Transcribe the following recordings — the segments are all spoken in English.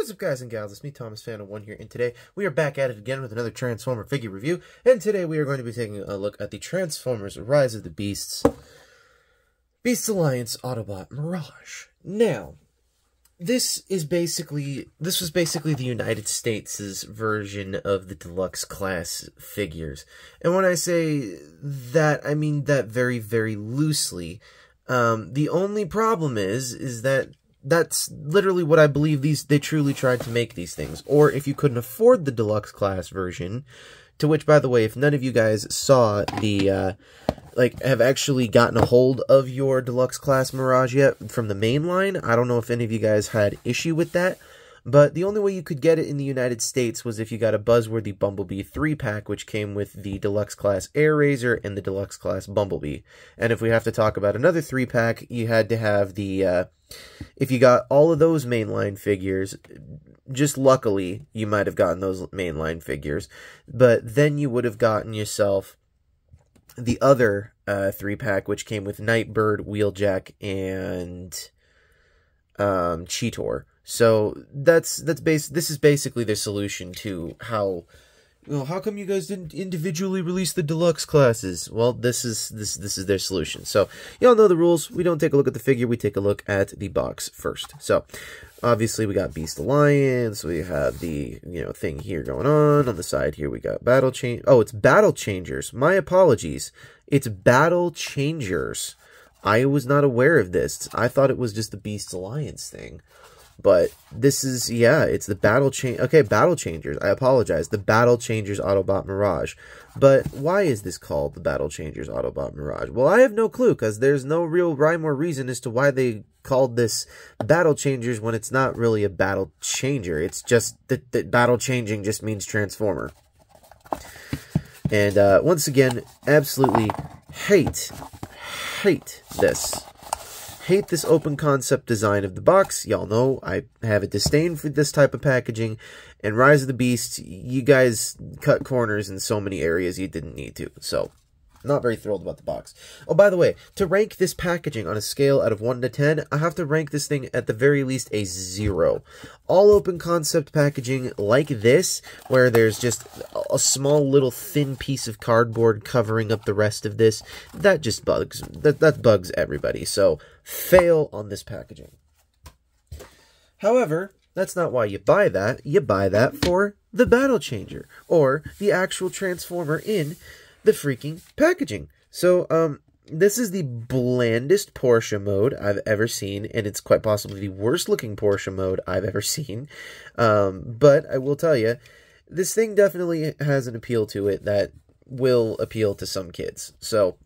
What's up, guys and gals? It's me, Thomas Fan01 here, and today we are back at it again with another Transformer figure review. And today we are going to be taking a look at the Transformers Rise of the Beasts Alliance Autobot Mirage. Now, this was basically the United States' version of the deluxe class figures. And when I say that, I mean that very, very loosely. The only problem is that that's literally what I believe they truly tried to make these things. Or if you couldn't afford the deluxe class version, to which, by the way, if none of you guys saw the, have actually gotten a hold of your deluxe class Mirage yet from the main line, I don't know if any of you guys had issue with that. But the only way you could get it in the United States was if you got a Buzzworthy Bumblebee 3-pack, which came with the Deluxe Class Airazor and the Deluxe Class Bumblebee. And if we have to talk about another 3-pack, you had to have the, if you got all of those mainline figures, just luckily, you might have gotten those mainline figures. But then you would have gotten yourself the other 3-pack, which came with Nightbird, Wheeljack, and Cheetor. So this is basically the solution to how come you guys didn't individually release the deluxe classes? Well, this is their solution. So y'all know the rules. We don't take a look at the figure, we take a look at the box first. So obviously we got Beast Alliance, we have the thing here going on the side here we got Battle Change. Oh, it's Battle Changers. My apologies. It's Battle Changers. I was not aware of this. I thought it was just the Beast Alliance thing. But this is, yeah, it's the Battle Changers. I apologize. The Battle Changers Autobot Mirage. But why is this called the Battle Changers Autobot Mirage? Well, I have no clue, because there's no real rhyme or reason as to why they called this Battle Changers when it's not really a Battle Changer. It's just that Battle Changing just means Transformer. And once again, absolutely hate this. Hate this open concept design of the box. Y'all know I have a disdain for this type of packaging. And Rise of the Beast, you guys cut corners in so many areas you didn't need to. So, not very thrilled about the box. Oh, by the way, to rank this packaging on a scale out of 1 to 10, I have to rank this thing at the very least a 0. All open concept packaging like this, where there's just a small little thin piece of cardboard covering up the rest of this, that just bugs. That bugs everybody. So, fail on this packaging. However, that's not why you buy that. You buy that for the Battle Changer, or the actual Transformer in the freaking packaging. So, this is the blandest Porsche mode I've ever seen, and it's quite possibly the worst looking Porsche mode I've ever seen. But I will tell you, this thing definitely has an appeal to it that will appeal to some kids. So,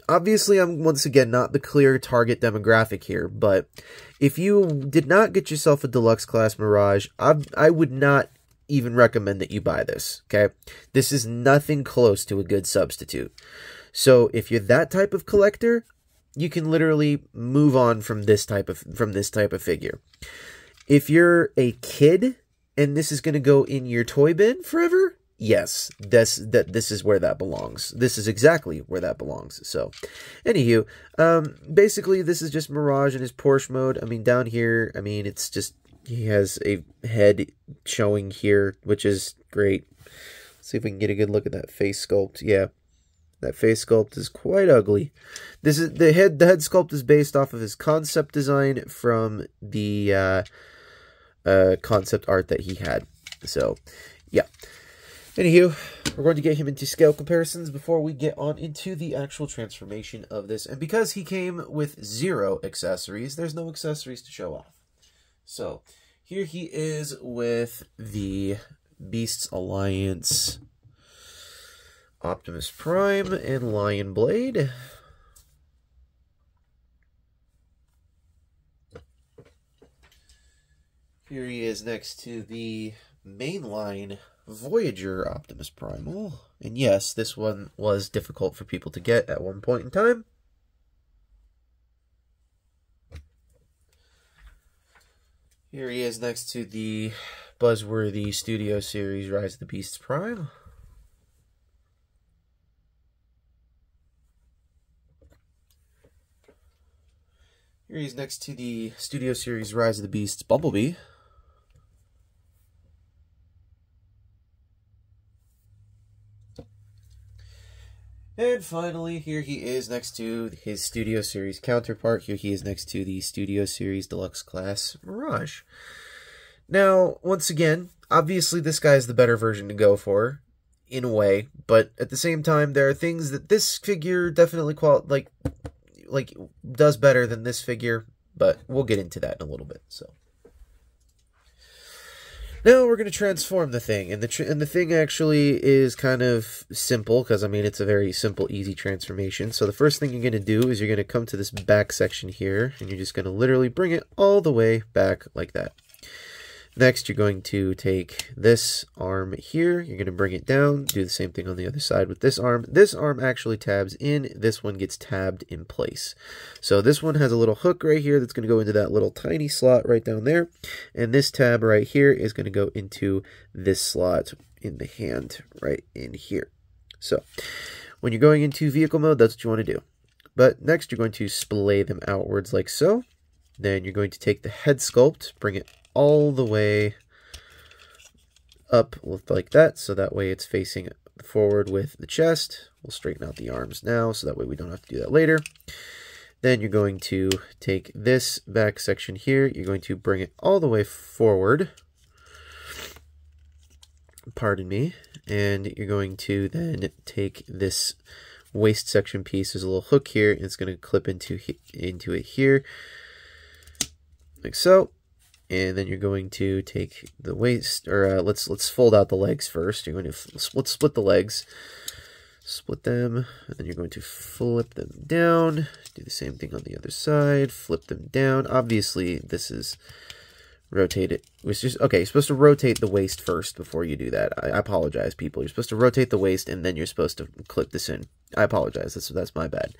obviously, I'm once again not the clear target demographic here, but if you did not get yourself a deluxe class Mirage, I would not even recommend that you buy this, okay? This is nothing close to a good substitute. So if you're that type of collector, you can literally move on from this type of figure. If you're a kid and this is going to go in your toy bin forever, yes, this is where that belongs. This is exactly where that belongs. So, anywho, basically this is just Mirage in his Porsche mode. I mean, down here, I mean, it's just he has a head showing here, which is great. Let's see if we can get a good look at that face sculpt. Yeah, that face sculpt is quite ugly. This is the head sculpt is based off of his concept design from the concept art that he had. So, yeah. Anywho, we're going to get him into scale comparisons before we get on into the actual transformation of this. And because he came with 0 accessories, there's no accessories to show off. So, here he is with the Beasts Alliance Optimus Prime and Lion Blade. Here he is next to the mainline Voyager Optimus Primal. And yes, this one was difficult for people to get at one point in time. Here he is next to the Buzzworthy Studio Series Rise of the Beasts Prime. Here he is next to the Studio Series Rise of the Beasts Bumblebee. And finally, here he is next to his Studio Series counterpart. Here he is next to the Studio Series Deluxe Class Mirage. Now, once again, obviously this guy is the better version to go for, in a way, but at the same time, there are things that this figure definitely does better than this figure, but we'll get into that in a little bit. So now we're going to transform the thing, and the thing actually is kind of simple, because I mean it's a very simple, easy transformation. So the first thing you're going to do is you're going to come to this back section here, and you're just going to literally bring it all the way back like that. Next, you're going to take this arm here, you're going to bring it down, do the same thing on the other side with this arm. This arm actually tabs in, this one gets tabbed in place. So this one has a little hook right here that's going to go into that little tiny slot right down there, and this tab right here is going to go into this slot in the hand right in here. So when you're going into vehicle mode, that's what you want to do. But next, you're going to splay them outwards like so. Then you're going to take the head sculpt, bring it all the way up like that, so that way it's facing forward with the chest. We'll straighten out the arms now, so that way we don't have to do that later. Then you're going to take this back section here, you're going to bring it all the way forward, pardon me, and you're going to then take this waist section piece, there's a little hook here, and it's going to clip into it here, like so. And then you're going to take the waist, or let's fold out the legs first. You're going to split the legs, split them, and then you're going to flip them down. Do the same thing on the other side, flip them down. Obviously, this is rotated. It's just okay. You're supposed to rotate the waist first before you do that. I apologize, people. You're supposed to rotate the waist, and then you're supposed to clip this in. I apologize. That's my bad.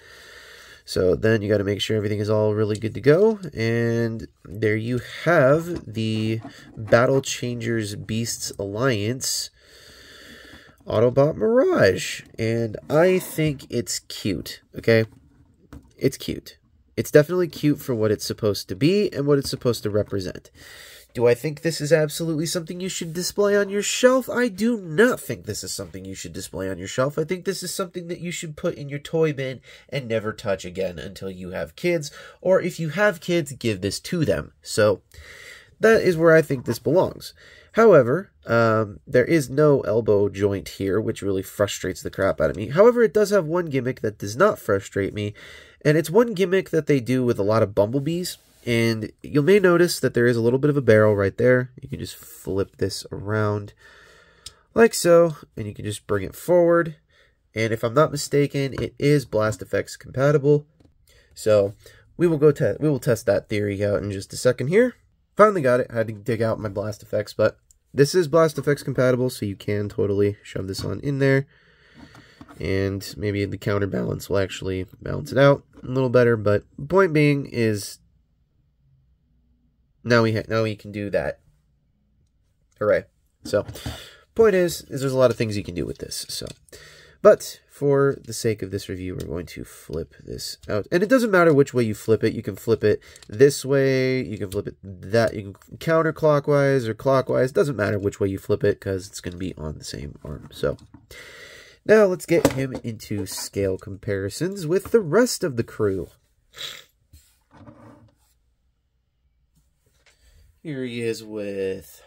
So then you got to make sure everything is all really good to go. And there you have the Battle Changers Beasts Alliance Autobot Mirage. And I think it's cute, okay? It's cute. It's definitely cute for what it's supposed to be and what it's supposed to represent. Do I think this is absolutely something you should display on your shelf? I do not think this is something you should display on your shelf. I think this is something that you should put in your toy bin and never touch again until you have kids. Or if you have kids, give this to them. So that is where I think this belongs. However, there is no elbow joint here, which really frustrates the crap out of me. However, it does have one gimmick that does not frustrate me. And it's one gimmick that they do with a lot of bumblebees. And you may notice that there is a little bit of a barrel right there. You can just flip this around like so, and you can just bring it forward. And if I'm not mistaken, it is Blast Effects compatible. So we will test that theory out in just a second here. Finally got it. I had to dig out my Blast Effects, but this is Blast Effects compatible, so you can totally shove this on in there. And maybe the counterbalance will actually balance it out a little better. But point being is, now we can do that. Hooray. So, point is there's a lot of things you can do with this. So, but for the sake of this review, we're going to flip this out. And it doesn't matter which way you flip it. You can flip it this way, you can flip it that, you can counterclockwise or clockwise. It doesn't matter which way you flip it because it's going to be on the same arm. So, now let's get him into scale comparisons with the rest of the crew. Here he is with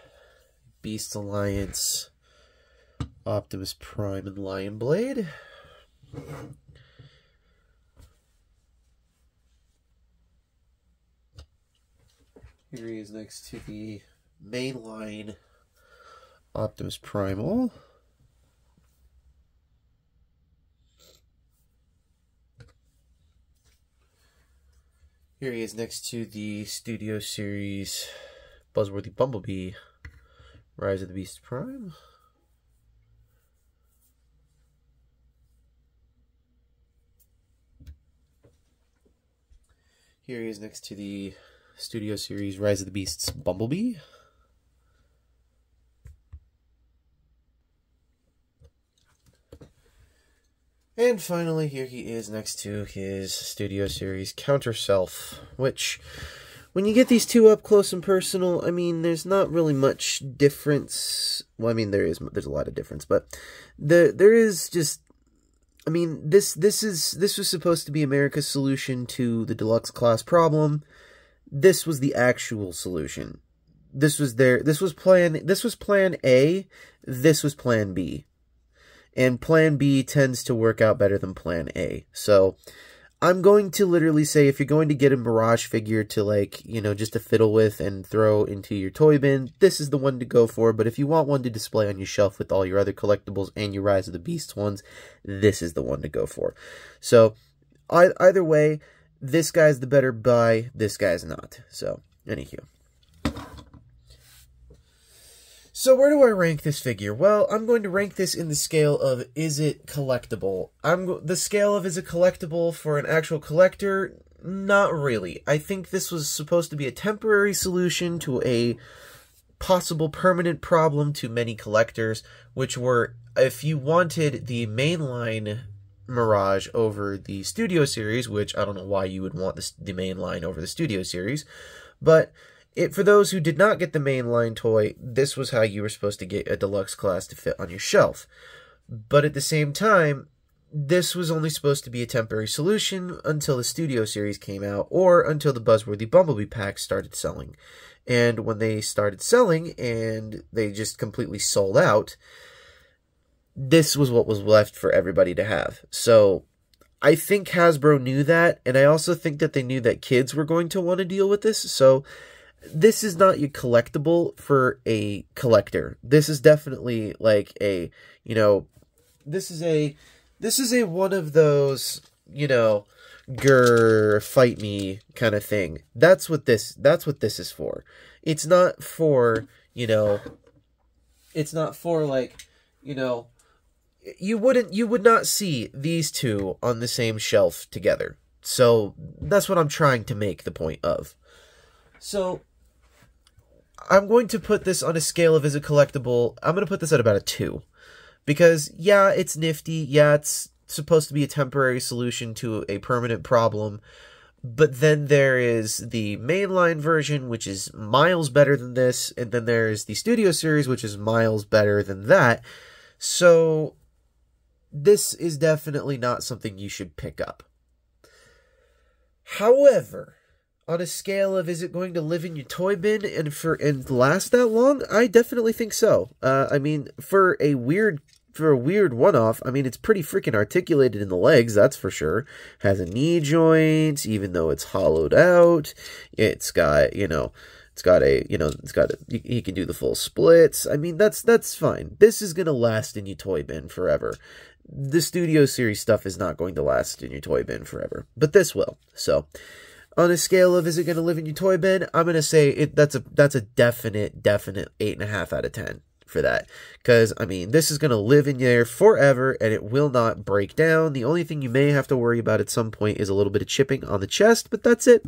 Beast Alliance, Optimus Prime, and Lion Blade. Here he is next to the mainline Optimus Primal. Here he is next to the Studio Series Buzzworthy Bumblebee, Rise of the Beast Prime. Here he is next to the Studio Series Rise of the Beasts Bumblebee. And finally, here he is next to his Studio Series Counter Self, which, when you get these two up close and personal, I mean, there's not really much difference. Well, I mean, there's a lot of difference, but there is just I mean, this was supposed to be America's solution to the deluxe class problem. This was the actual solution. This was plan A, this was plan B. And plan B tends to work out better than plan A. So I'm going to literally say, if you're going to get a Mirage figure to, like, you know, just to fiddle with and throw into your toy bin, this is the one to go for. But if you want one to display on your shelf with all your other collectibles and your Rise of the Beasts ones, this is the one to go for. So either way, this guy's the better buy, this guy's not. So, anywho. So where do I rank this figure? Well, I'm going to rank this in the scale of, is it collectible? The scale of, is it collectible for an actual collector? Not really. I think this was supposed to be a temporary solution to a possible permanent problem to many collectors, which were, if you wanted the mainline Mirage over the Studio Series, which I don't know why you would want the mainline over the Studio Series, but for those who did not get the mainline toy, this was how you were supposed to get a deluxe class to fit on your shelf. But at the same time, this was only supposed to be a temporary solution until the Studio Series came out, or until the Buzzworthy Bumblebee packs started selling. And when they started selling, and they just completely sold out, this was what was left for everybody to have. So I think Hasbro knew that, and I also think that they knew that kids were going to want to deal with this, so this is not your collectible for a collector. This is definitely like a, you know, this is a one of those, you know, grr, fight me kind of thing. That's what this is for. It's not for, you know, it's not for, like, you know, you would not see these two on the same shelf together. So that's what I'm trying to make the point of. So I'm going to put this on a scale of, is it collectible? I'm going to put this at about a 2. Because, yeah, it's nifty. Yeah, it's supposed to be a temporary solution to a permanent problem. But then there is the mainline version, which is miles better than this. And then there's the Studio Series, which is miles better than that. So this is definitely not something you should pick up. However, on a scale of, is it going to live in your toy bin and last that long? I definitely think so. I mean, for a weird one-off, I mean, it's pretty freaking articulated in the legs, that's for sure. Has a knee joint, even though it's hollowed out. It's got, you know, he can do the full splits. I mean, that's fine. This is going to last in your toy bin forever. The Studio Series stuff is not going to last in your toy bin forever, but this will. So, on a scale of, is it going to live in your toy bin? I'm going to say that's a definite 8.5 out of 10 for that. Because, I mean, this is going to live in there forever, and it will not break down. The only thing you may have to worry about at some point is a little bit of chipping on the chest, but that's it.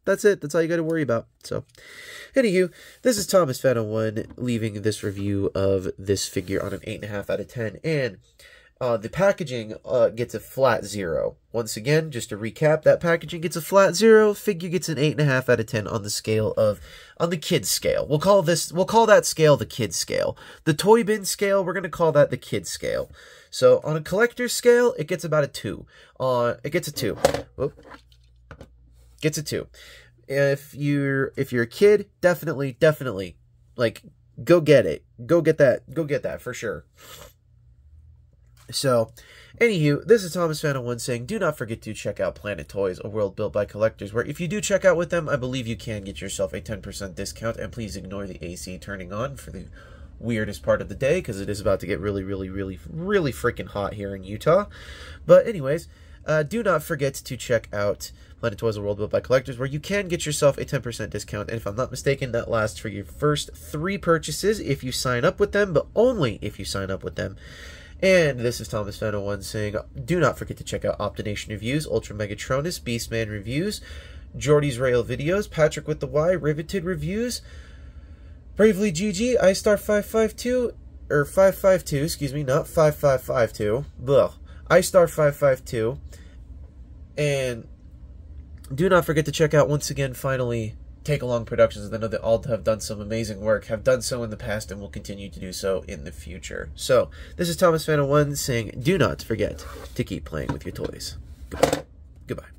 That's it. That's all you got to worry about. So, anywho, this is Thomas Fan01 leaving this review of this figure on an 8.5 out of 10, and the packaging gets a flat 0. Once again, just to recap, that packaging gets a flat 0. Figure gets an 8.5 out of 10 on the scale of, on the kids scale. We'll call that scale the kids scale. The toy bin scale, we're going to call that the kids scale. So on a collector's scale, it gets about a 2. It gets a 2. Whoop. Gets a 2. If you're a kid, definitely, like, go get it. Go get that for sure. So, anywho, this is Thomas Fan01 saying, do not forget to check out Planet Toys, a world built by collectors, where if you do check out with them, I believe you can get yourself a 10% discount, and please ignore the AC turning on for the weirdest part of the day, because it is about to get really freaking hot here in Utah. But anyways, do not forget to check out Planet Toys, a world built by collectors, where you can get yourself a 10% discount, and if I'm not mistaken, that lasts for your first 3 purchases if you sign up with them, but only if you sign up with them. And this is Thomas Fan01 saying, do not forget to check out Optination Reviews, Ultra Megatronus, Beastman Reviews, Jordy's Rail Videos, Patrick with the Y, Riveted Reviews, Bravely GG, iStar 552, or 552, excuse me, not 5552, iStar 552, and do not forget to check out, once again, finally, Take Along Productions. I know that all have done some amazing work, have done so in the past, and will continue to do so in the future. So, this is Thomas Phantom 1 saying, do not forget to keep playing with your toys. Goodbye. Goodbye.